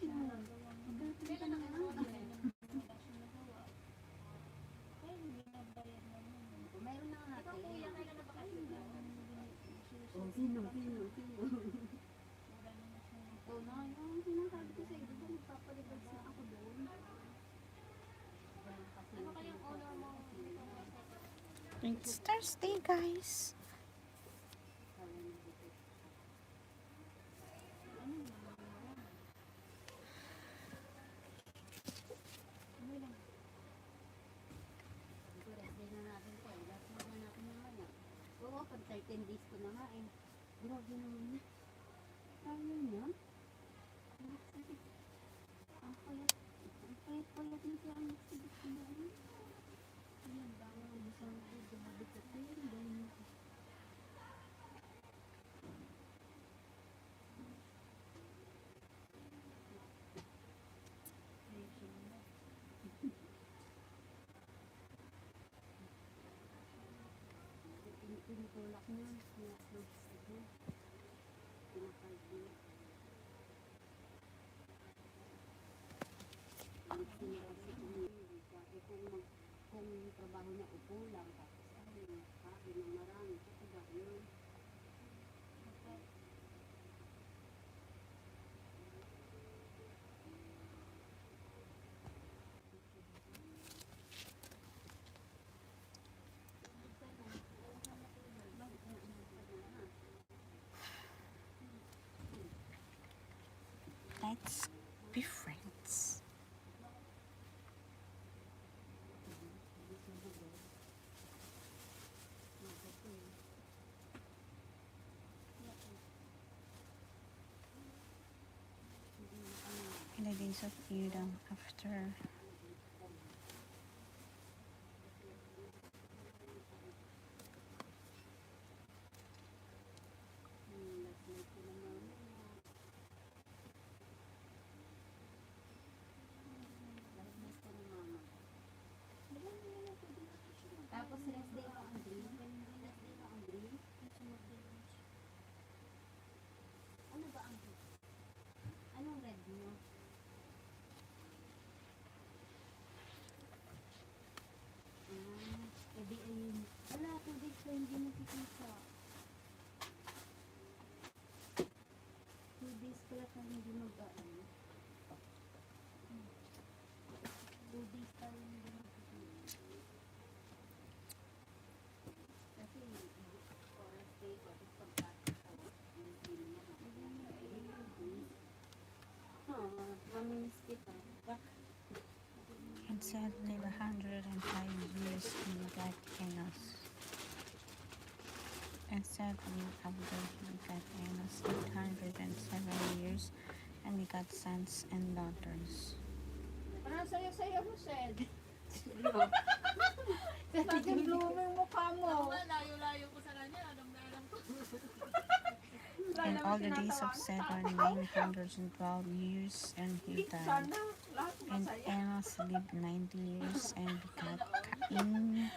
Kailan ang mayroon na nga natin. Ikaw kuya, kailan na ba kasi? Sino? Ikaw na, yung sinasabi ko sa iyo, diba magpapalibad na ako doon? Ano kayang honor mo? It's Thursday, guys. Oo, pag 13 days ko na nga eh. Grabe naman niya. Ayaw niya. Ang payat niya siya ang nagsibit ko na rin. Ayan, bawang ang isang grabe ka tayo. Dahil pinitulak niya. Pinakalbi. Kung trabaho niya upo lang, tapos kain ng marami, kaya yun. Let's be friends. In the days of Edom, after Tapos rest day pa ang dream. Ano ba ang anong red mo? Edi ayun. Wala, 2 days pa hindi nakikita. 2 days pala pa hindi mag-ano. 2 days pa rin hindi nakikita. Kasi oras day ko, tapos pagkakas ko, yung feeling niya maminis kita. and said live 105 years in God Enos. And said live after he got Enos 807 years, and he got sons and daughters. Parang saya-saya mo, Sed. Laging blooming mukha mo. Layo-layo ko sa kanya, alam na alam ko. And all the days of Seth are 912 years, and he died. Sana lahat And masaya. Enos lived 90 years and begat Cainan.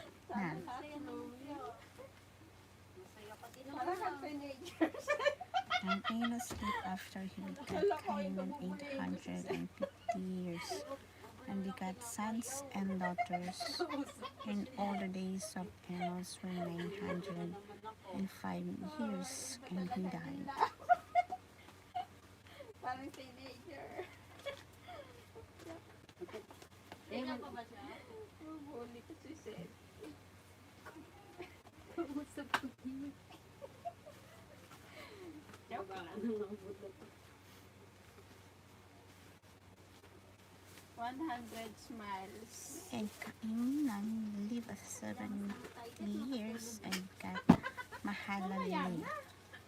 Parang kang teenagers. And Enos lived after he begat Cainan 850 years, and begat sons and daughters. And all the days of Enos were 905 years, and he died. Parang teenager. Kaya pa ba siya? Huli ko si Sed. Kamusap ko din. Joke lang. 100 smiles. And Cainan lived 70 years and begat Mahalalel.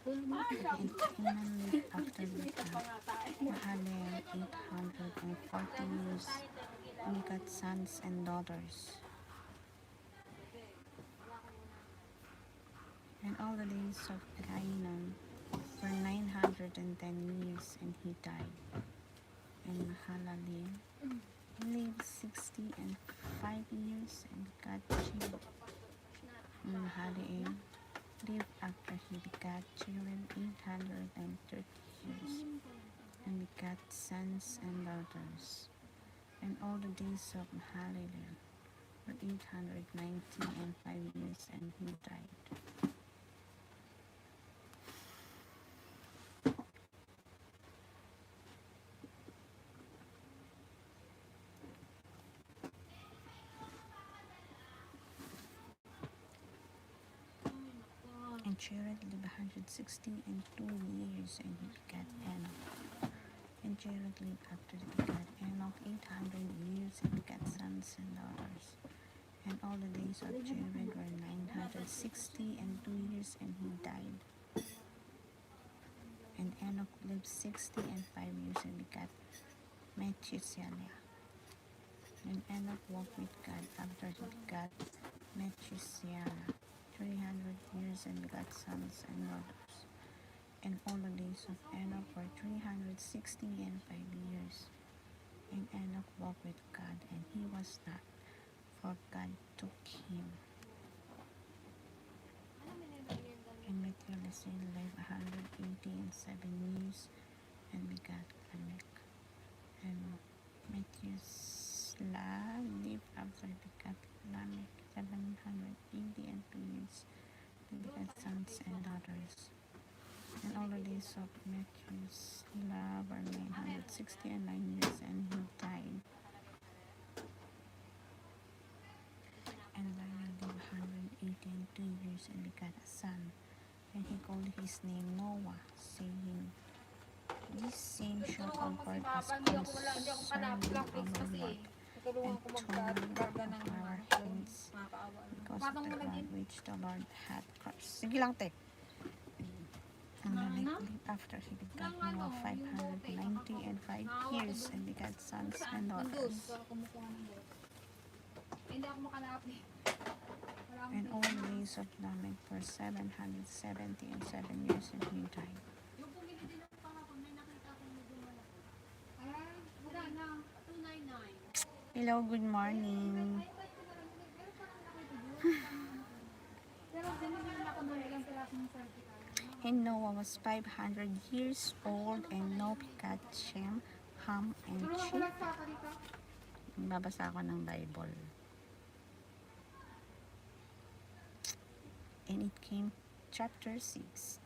And Cainan lived after begat Mahalalel 840 years, and begat sons and daughters. And all the days of Cainan were 910 years, and he died. And Mahalalel lived 65 years and begat Jared. And Mahalalel lived after he begat Jared 830 years, and begat sons and daughters. And all the days of Mahalalel were 890 and 5 years, and he died. And Jared lived 160 and 2 years, and he begat Enoch. And Jared lived after he begat Enoch 800 years, and begat sons and daughters. And all the days of Jared were 960 and 2 years, and he died. And Enoch lived 60 and 5 years, and begat Methuselah. And Enoch walked with God after he begat Methuselah 300 years, and begat sons and daughters. And all the days of Enoch were 360 and 5 years. And Enoch walked with God, and he was not, for God took him. And Methuselah lived 180 and 7 years, and begat Lamech. And Methuselah lived after he begat Lamech 780 and 2 years, and begat sons and daughters. And all the days of Methuselah were 969 years, and he died. And Lamech lived 180 and 2 years, and begat a son. And he called his name Noah, saying, This same shall comfort us concerning our work, and torn of our heads, because of the blood which the Lord hath crushed. Sige lang, te. And Lamech lived after he begat Noah 590 and 5 years, and begat sons and daughters. And all the days of Lamech were 777 years, and he died. Hello, good morning. And Noah was 500 years old, and Noah begat Shem, Ham, and Japheth. Babasa ako ng Bible. And it came, chapter 6.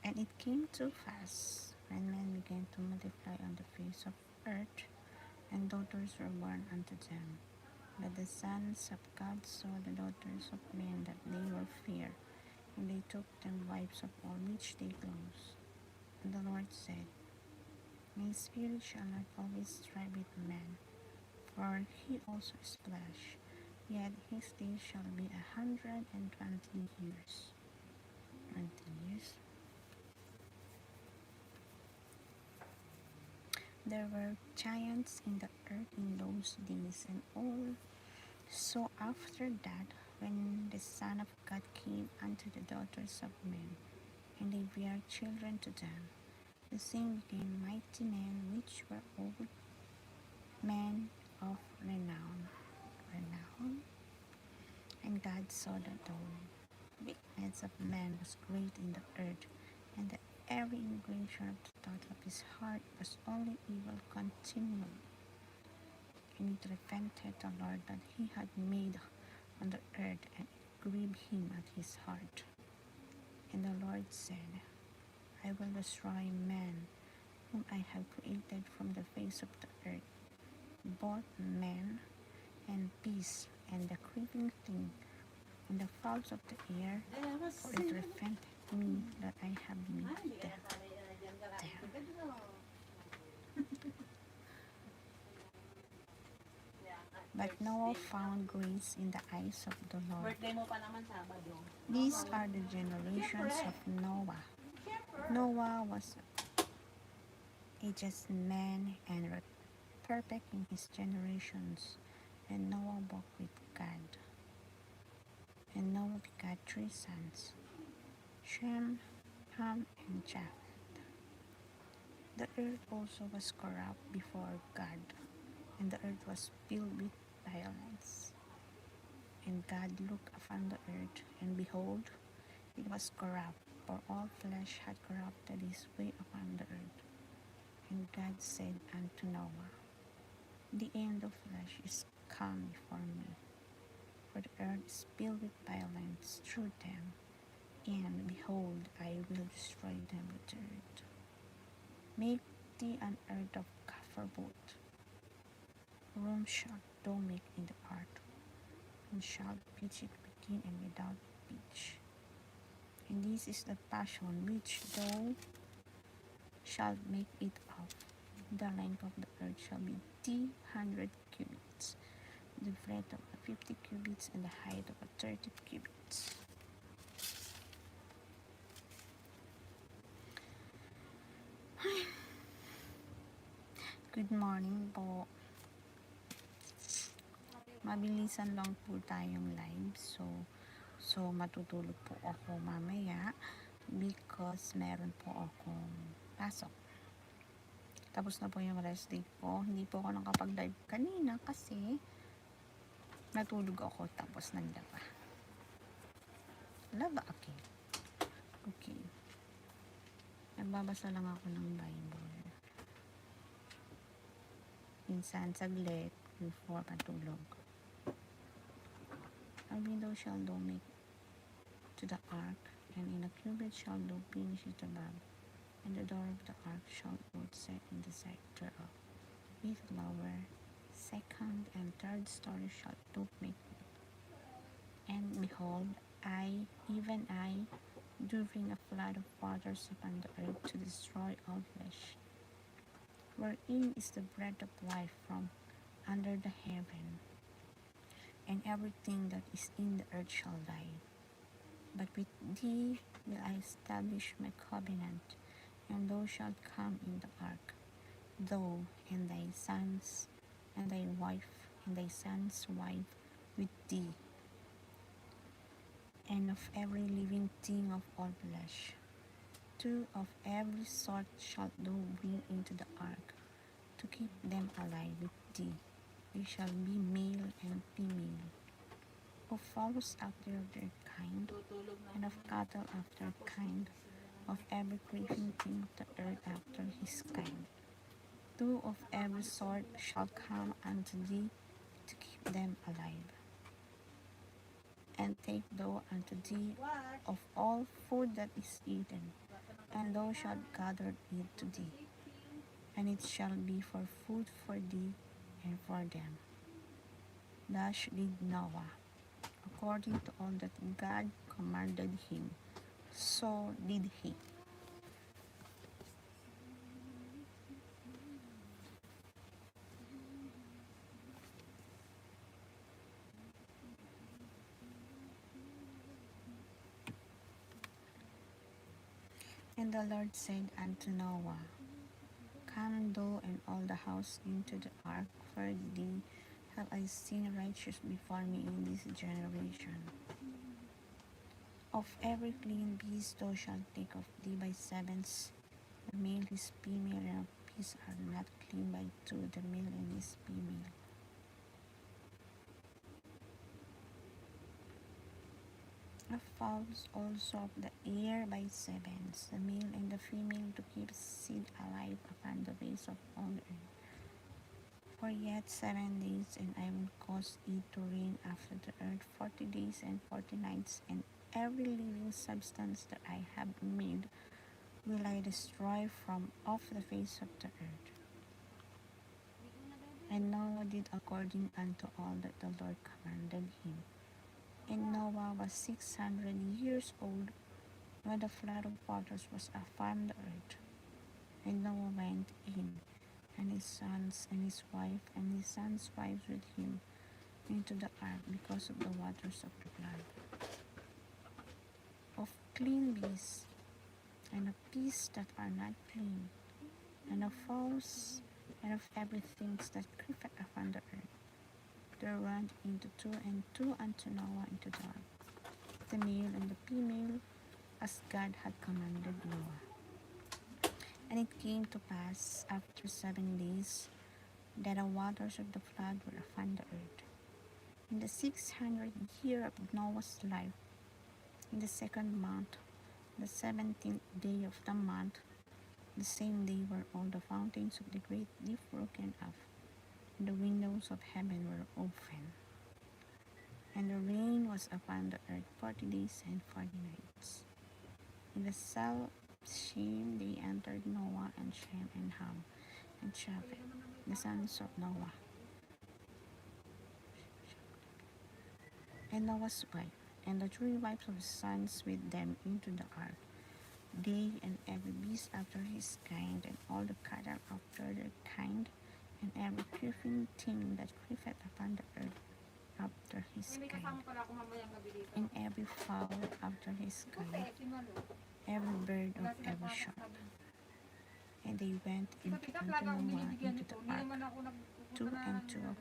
And it came to pass, when men began to multiply on the face of earth, and daughters were born unto them, that the sons of God saw the daughters of men, that they were fair, and they took them wives of all which they chose. And the Lord said, My spirit shall not always strive with man, for he also is flesh, yet his days shall be 120 years. 20 years. There were giants in the earth in those days, and also after that, when the Son of God came unto the daughters of men, and they bare children to them, the same became mighty men, which were old men of renown. And God saw that the wickedness of man was great in the earth, and that every inclination of the thought of his heart was only evil continually. And it repented the Lord that he had made on the earth, and it grieved him at his heart. And the Lord said, I will destroy man, whom I have created from the face of the earth, both man and beast, and the creeping thing, and the fowls of the air, for it repented me that I have made them. But Noah found grace in the eyes of the Lord. These are the generations of Noah. Noah was a just man and perfect in his generations, and Noah walked with God. And Noah begat 3 sons, Shem, Ham, and Japheth. The earth also was corrupt before God, and the earth was filled with violence. And God looked upon the earth, and behold, it was corrupt, for all flesh had corrupted his way upon the earth. And God said unto Noah, the end of flesh is come before me, for the earth is filled with violence through them, and behold, I will destroy them with the earth. Make thee an earth of copper both. Room shalt thou make in the earth, and shalt pitch it within and without pitch. And this is the fashion which thou shalt make it of. The length of the earth shall be 300 cubits, the breadth of 50 cubits, and the height of 30 cubits. Good morning po. Mabilisan lang po tayong live. So matutulog po ako mamaya because meron po akong pasok. Tapos na po yung rest day ko. Hindi po ako nakapag-live kanina kasi natulog ako tapos naglaba. Laba, okay. Okay. Nagbabasa lang ako ng Bible. Minsan saglit before matulog. A window shall thou make to the ark, and in a cubit shall thou finish it above, and the door of the ark shall thou set in the side thereof. With lower, second, and third story shall thou make it. And behold, I, even I, do bring a flood of waters upon the earth to destroy all flesh, wherein is the breath of life from under the heaven, and everything that is in the earth shall die. But with thee will I establish my covenant, and thou shalt come in the ark, thou and thy sons, and thy wife, and thy son's wife with thee, and of every living thing of all flesh. 2 of every sort shalt thou bring into the ark, to keep them alive with thee. They shall be male and female. Of fowls after their kind, and of cattle after kind, of every creeping thing of the earth after his kind. 2 of every sort shall come unto thee, to keep them alive. And take thou unto thee of all food that is eaten, and thou shalt gather it to thee, and it shall be for food for thee and for them. Thus did Noah, according to all that God commanded him, so did he. And the Lord said unto Noah, Come thou and all the house into the ark, for thee have I seen righteous before me in this generation. Of every clean beast thou shalt take of thee by sevens, the male his female, and of beasts are not clean by 2, the male and his female. Of fowls also of the air by sevens, the male and the female, to keep seed alive upon the face of all the earth. For yet 7 days, and I will cause it to rain after the earth 40 days and 40 nights, and every living substance that I have made will I destroy from off the face of the earth. And Noah did according unto all that the Lord commanded him. And Noah was 600 years old when the flood of waters was upon the earth. And Noah went in, and his sons and his wife and his sons' wives with him, into the ark because of the waters of the flood. Of clean beasts, and of beasts that are not clean, and of fowls, and of everything that creepeth upon the earth, there went into 2 and 2 unto Noah into the ark, the male and the female, as God had commanded Noah. And it came to pass after 7 days that the waters of the flood were upon the earth, In the 600th year of Noah's life, in the second month, the 17th day of the month, the same day were all the fountains of the great deep broken up, and the windows of heaven were open. And the rain was upon the earth 40 days and 40 nights. In the same they entered Noah and Shem and Ham and Japheth, the sons of Noah, and Noah's wife, and the 3 wives of his sons with them into the ark, they and every beast after his kind, and all the cattle after their kind, and every creeping thing that creepeth upon the earth after his kind, and every fowl after his kind, every bird of every sort. And they went into Noah into the ark, 2 and 2 of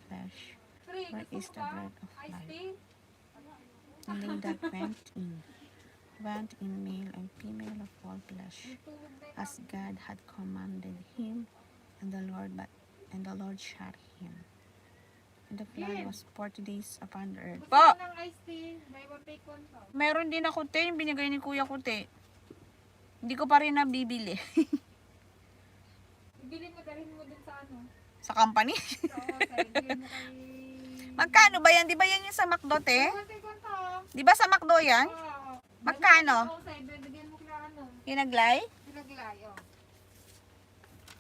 flesh, where is the bread of life. And they that went in male and female of all flesh, as God had commanded him, and the Lord shot him. And the flood was 40 days upon the earth. Po! Meron din ako, te, yung binigay ni kuya ko, te. Hindi ko pa rin nabibili. Bili mo, dalhin mo dun sa ano. Sa company? Oo, bili mo kay... Magkano ba yan? Di ba yan yung sa McDo, te? Di ba sa McDo yan? Oo. Magkano? Oo, bigyan mo kila ano. Kinaglay? Pinaglay, oo.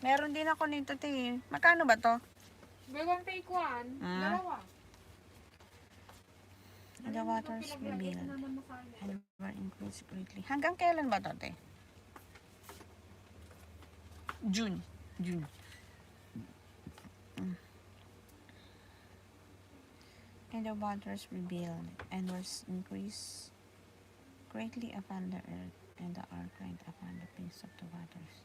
Meron din ako nito, te. Magkano ba to? Buy one take one. Dalawa. And the waters revealed and were increased greatly. Hanggang kailan ba to, te? June. And the waters revealed and was increased greatly upon the earth, and the ark went upon the face of the waters.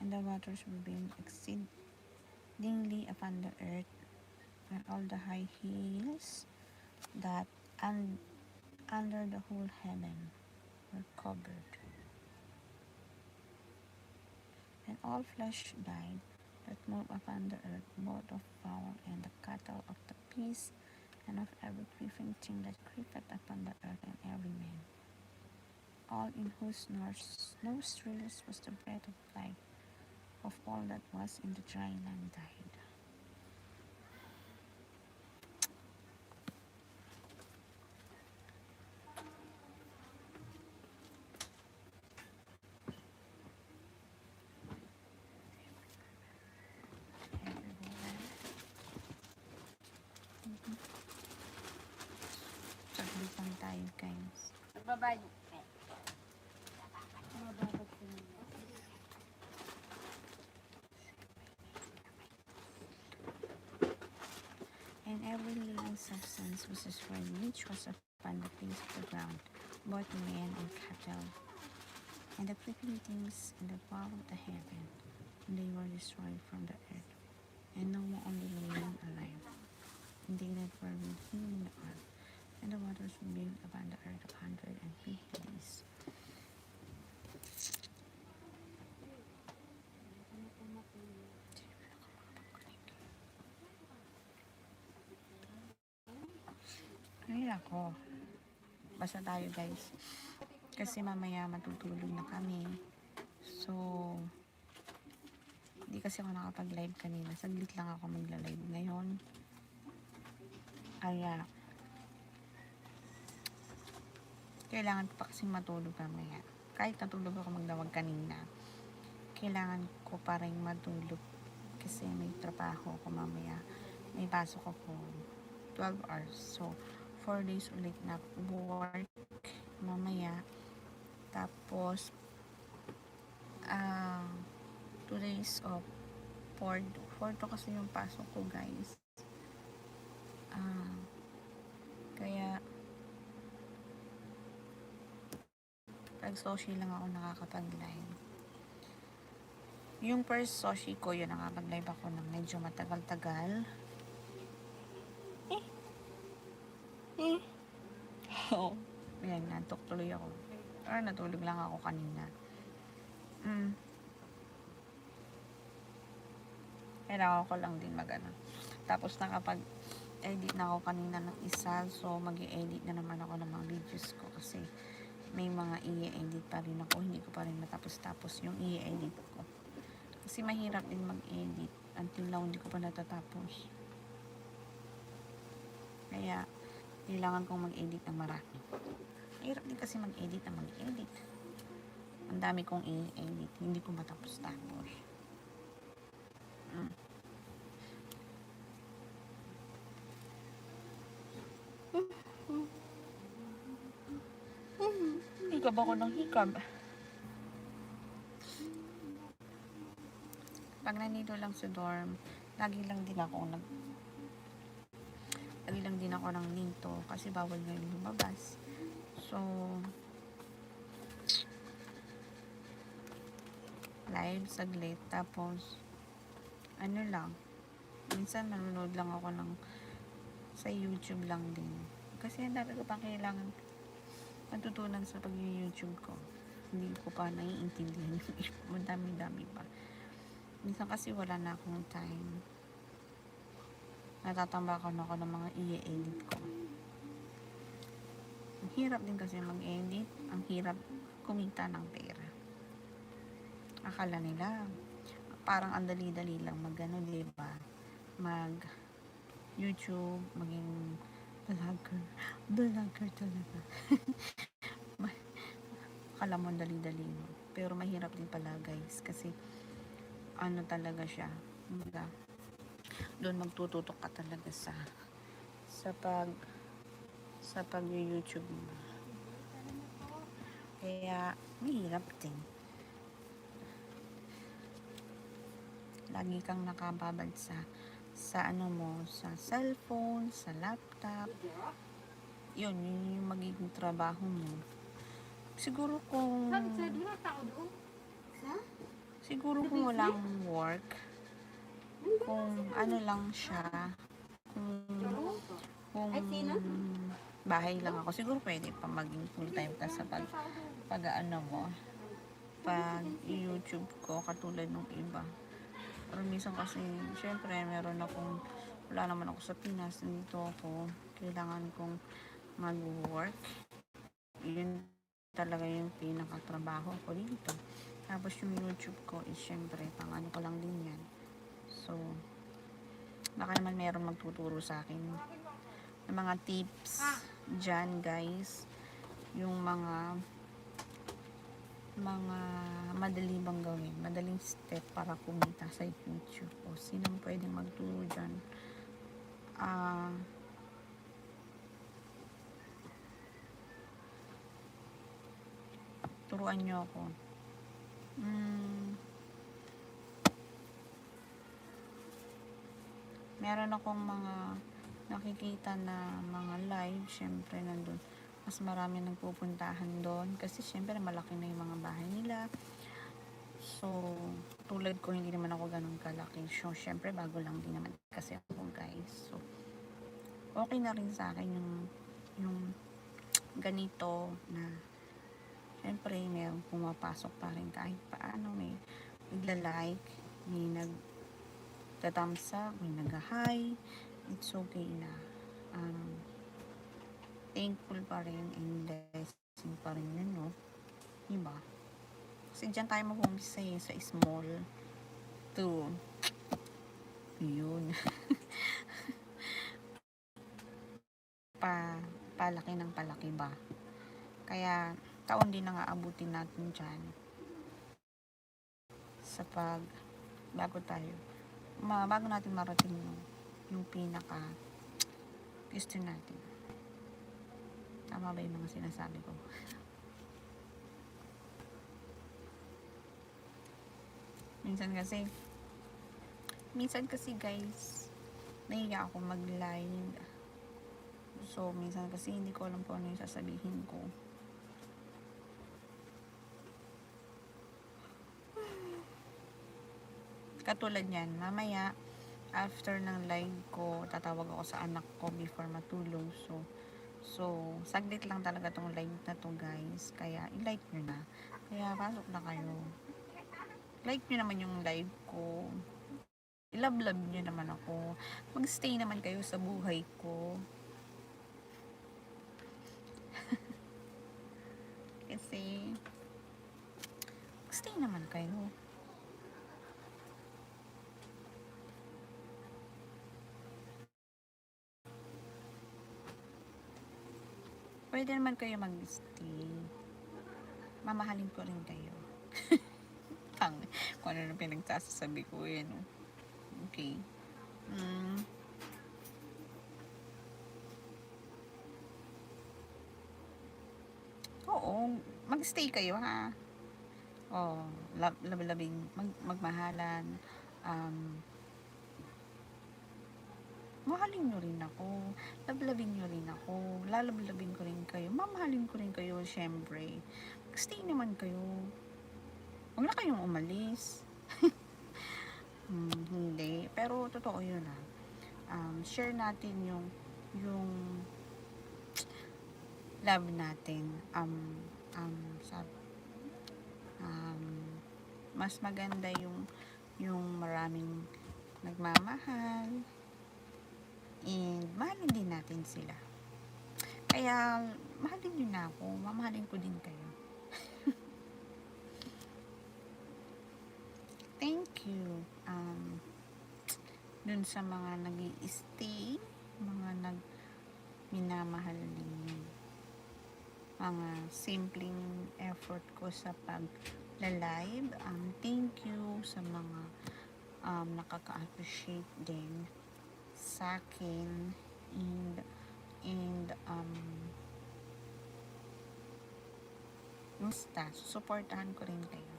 And the waters revealed exceedingly upon the earth, and all the high hills that under the whole heaven were covered. And all flesh died that moved upon the earth, both of fowl and the cattle of the beasts, and of every creeping thing that creepeth upon the earth, and every man, all in whose nostrils was the breath of life, of all that was in the dry land died. Saglit lang tayo, guys. Babae. Mababag ko na. And every living substance was destroyed, which was upon the face of the ground, both men and cattle, and the creeping things and the fowl of the heaven, and they were destroyed from the earth, and no one only remained alive, and they that were with him in the ark, and the waters remained upon the earth 150 days. Ay, ako. Basta tayo, guys. Kasi mamaya matutulog na kami. So, hindi kasi ako nakapag-live kanina. Saglit lang ako magla-live ngayon. Kaya, kailangan pa kasi matulog mamaya. Kahit natulog ako magdamag kanina, kailangan ko pa rin matulog. Kasi may trabaho ako mamaya. May pasok ako 12 hours. So, 4 days ulit na work mamaya. Tapos 2 days off. 4 to kasi yung pasok ko, guys. Kaya pag Soshi lang ako nakakapag-live. Yung first Soshi ko, yun nakapag-live ako ng medyo matagal-tagal. Oo. Ayan, nantok tuloy ako. Or natulog lang ako kanina. Kailangan ko lang din magana. Tapos nag-edit na ako kanina ng isa. So, mag-i-edit na naman ako ng mga videos ko kasi may mga i-edit pa rin ako. Hindi ko pa rin matapos-tapos yung i-edit ko. Kasi mahirap din mag-edit. Until now, hindi ko pa natatapos. Kaya, kailangan kong mag-edit ng marami. Mahirap din kasi mag-edit na mag-edit. Ang dami kong i-edit. Hindi ko matapos-tapos. Hikab ako ng hikab. Pag nandito lang sa dorm, lagi lang din ako ng ninto kasi bawal ngayon lumabas. So, live saglit, tapos ano lang, minsan nanonood lang ako ng sa YouTube lang din. Kasi ang dami ko pang kailangan matutunan sa pag-YouTube ko. Hindi ko pa naiintindihan yung dami-dami pa. Minsan kasi wala na akong time. Natatambakan ako ng mga i-edit ko. Ang hirap din kasi mag-edit. Ang hirap kumita ng pera. Akala nila parang ang dali-dali lang mag-ano, diba? Mag-YouTube, maging vlogger talaga. Akala mo dali-dali, no? Pero mahirap din pala, guys, kasi ano talaga siya, doon magtututok ka talaga sa pag-YouTube mo. Kaya mahirap din. Lagi kang nakababad sa ano mo, sa cellphone, sa laptop. Yun yung magiging trabaho mo. Siguro kung walang work, kung ano lang siya, kung bahay lang ako, siguro pwede pa maging full time ka sa pag ano mo, pag YouTube ko, katulad ng iba. Pero minsan kasi, syempre, wala naman ako sa Pinas, dito ako, kailangan kong mag-work. Yun talaga yung pinakatrabaho ko dito. Tapos yung YouTube ko is syempre, pang ano ko lang din yan. So, baka naman meron magtuturo sa akin ng mga tips dyan, guys. Yung mga madali bang gawin, madaling step para kumita sa YouTube. O sinong pwedeng magturo dyan? Turuan nyo ako. Meron akong mga nakikita na mga live, syempre nandun mas marami nagpupuntahan doon kasi syempre malaki na yung mga bahay nila. So, tulad ko, hindi naman ako ganun kalaki. So, syempre bago lang din naman kasi ako, guys. So, okay na rin sa akin yung ganito na syempre may pumapasok pa rin kahit paano, may nagla-like, may nag-thumbs up, may nag-hi. It's okay na. Thankful pa rin and blessing pa rin yun, no? Diba? Kasi dyan tayo mag-umpisa sa small to yun. Palaki ng palaki ba? Kaya taon din na nga abutin natin dyan sa bago natin marating yung pinaka gusto natin. Tama ba yung mga sinasabi ko? Minsan kasi guys, nahiya ako mag-live. So, minsan kasi hindi ko alam kung ano yung sasabihin ko. Katulad yan, mamaya, after ng live ko, tatawag ako sa anak ko before matulog. So, saglit lang talaga tong live na to, guys. Kaya, i-like nyo na. Kaya, pasok na kayo. Like nyo naman yung live ko. love nyo naman ako. Magstay naman kayo sa buhay ko. Kasi, magstay naman kayo. Pwede naman kayo mag-stay. Mamahalin ko rin kayo. Kung ano na pinagsasabi ko yan. Okay. Oo, mag-stay kayo ha. Oh, labing magmahalan. Mahalin nyo rin ako. Lablabin nyo rin ako. Lalablabin ko rin kayo. Mamahalin ko rin kayo, syempre. Mag-stay naman kayo. Huwag na kayong umalis. Hindi. Pero totoo yun ha. Share natin yung love natin. Mas maganda yung maraming nagmamahal. And mahalin din natin sila. Kaya mahalin nyo na ako. Mamahalin ko din kayo. Thank you. Dun sa mga nag-i-stay, mga minamahal din mga simpleng effort ko sa pag-live. Thank you sa mga nakaka-appreciate din sa akin and basta susuportahan ko rin kayo.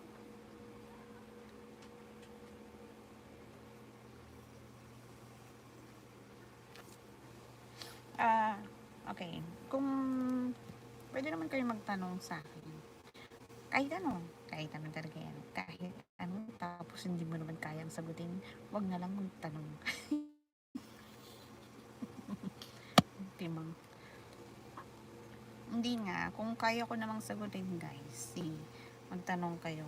Okay, kung pwede naman kayo magtanong sa akin, kahit ano talaga yan, kahit ano, tapos hindi mo naman kayang sagutin, wag na lang magtanong. Timang. Hindi nga, kung kaya ko namang sagutin guys, magtanong kayo.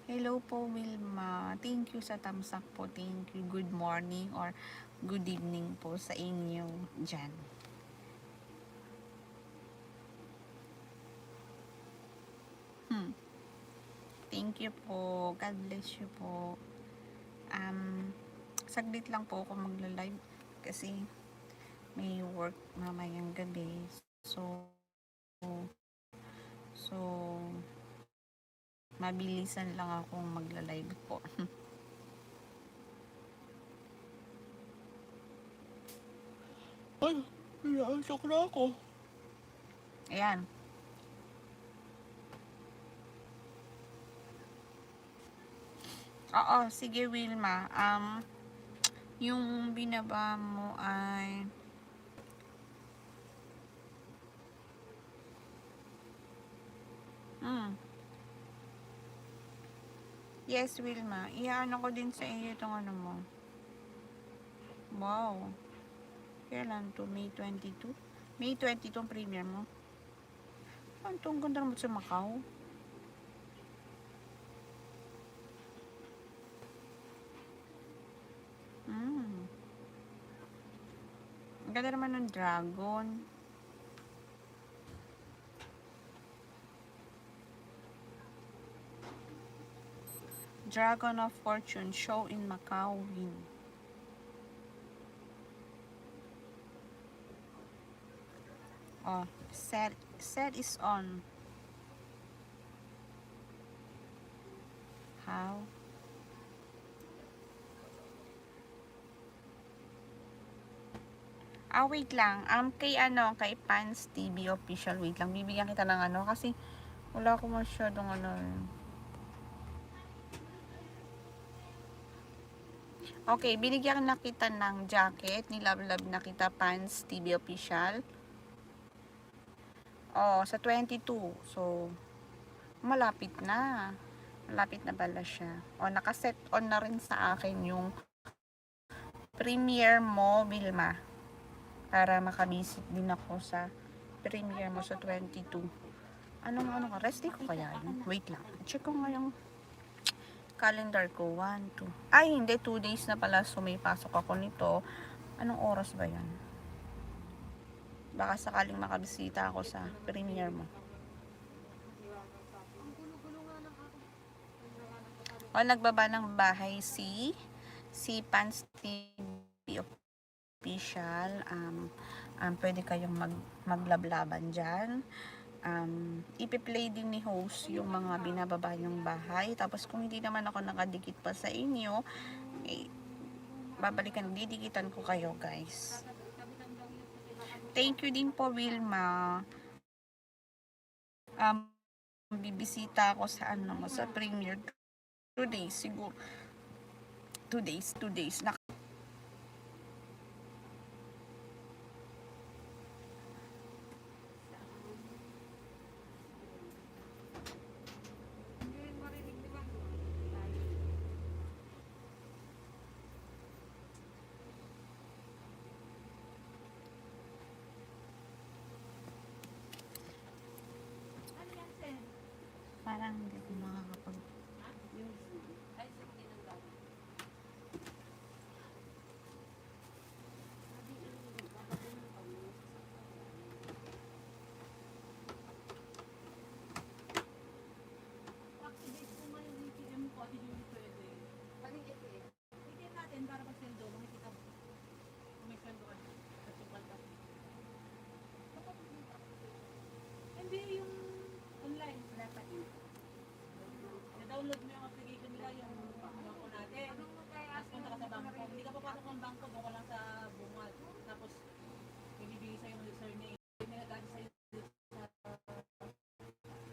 Hello po Wilma, thank you sa thumbs up po, thank you, good morning or good evening po sa inyo dyan. Thank you po, God bless you po. Saglit lang po ako magla-live kasi may work mamayang gabi, so mabilisan lang akong magla-live po. Ay, inaantok na ako. Ayan. Oo, sige Wilma. Yung binaba mo ay yes, Wilma. Iyaano ko din sa iyo itong ano mo. Wow. Kailan to? May 22? May 22 ang premiere mo. Ang ganda naman sa Macau. Ang ganda naman ng dragon. Dragon of Fortune show in Macau win. Oh, set is on. How? Wait lang. Kay Pans TV official, wait lang. Bibigyan kita ng ano kasi wala ko masyadong ano. Okay, binigyan na kita ng jacket ni Love na kita, Pans TV official. Oh, sa 22. So, malapit na. Malapit na pala siya. O, nakaset on na rin sa akin yung premiere mo, Vilma. Para makabisit din ako sa premiere mo sa 22. Ano ka? Resting ko kaya yun? Wait lang. Check ko nga yung calendar ko, 1, 2. Ay, hindi, 2 days na pala. So, may pasok ako nito. Anong oras ba yan? Baka sakaling makabisita ako sa premiere mo. O, nagbaba ng bahay si Pans TV Official. Pwede kayong maglablaban dyan. Ipi-play din ni host yung mga binababa yung bahay. Tapos kung hindi naman ako nakadikit pa sa inyo, babalikan, didikitan ko kayo, guys. Thank you din po, Wilma. Bibisita ako sa sa premiere 2 days siguro. 2 days. Parang hindi ko makakapag... Hindi yung online dapat yun. Na-download mo yung application nila, yung bangko natin. Tapos punta ka sa bangko. Hindi ka papasok ng bangko, doon ka lang sa bungad. Tapos, ibibigay sa'yo yung username. May nag-add sa'yo sa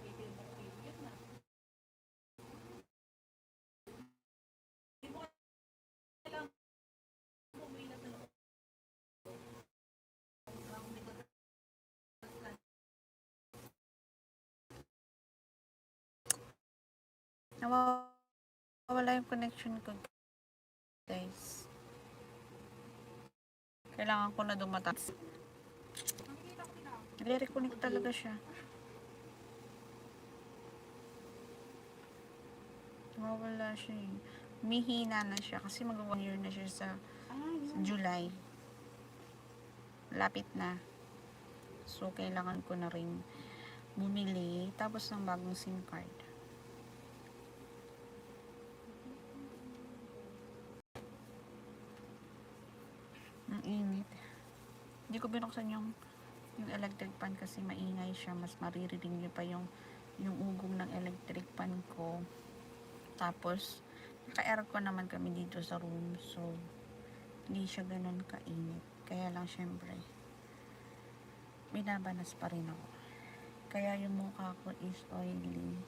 ATM machine. Yun na. Hindi mo kailangan pumilat na loob. Nawawala yung connection ko, guys. Kailangan ko na dumatas. Nire-reconnect talaga siya. Nawawala siya eh. Mihina na siya kasi mag-1 year na siya sa July. Lapit na. So, kailangan ko na rin bumili tapos ng bagong SIM card. Ang init. Hindi ko binuksan yung electric pan kasi maingay siya. Mas maririnig niyo pa yung ugong ng electric pan ko. Tapos, naka-aircon naman kami dito sa room. So, hindi siya ganun kainit. Kaya lang, syempre, binabanas pa rin ako. Kaya yung mukha ko is oily.